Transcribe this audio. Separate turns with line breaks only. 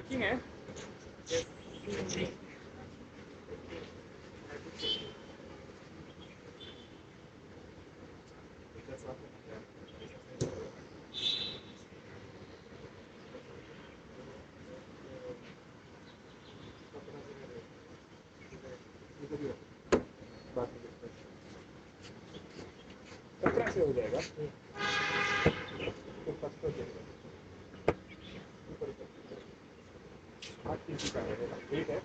Working है। कचरा से हो जाएगा तो फर्स्ट हो जाएगा 8 इंची का है, ठीक है।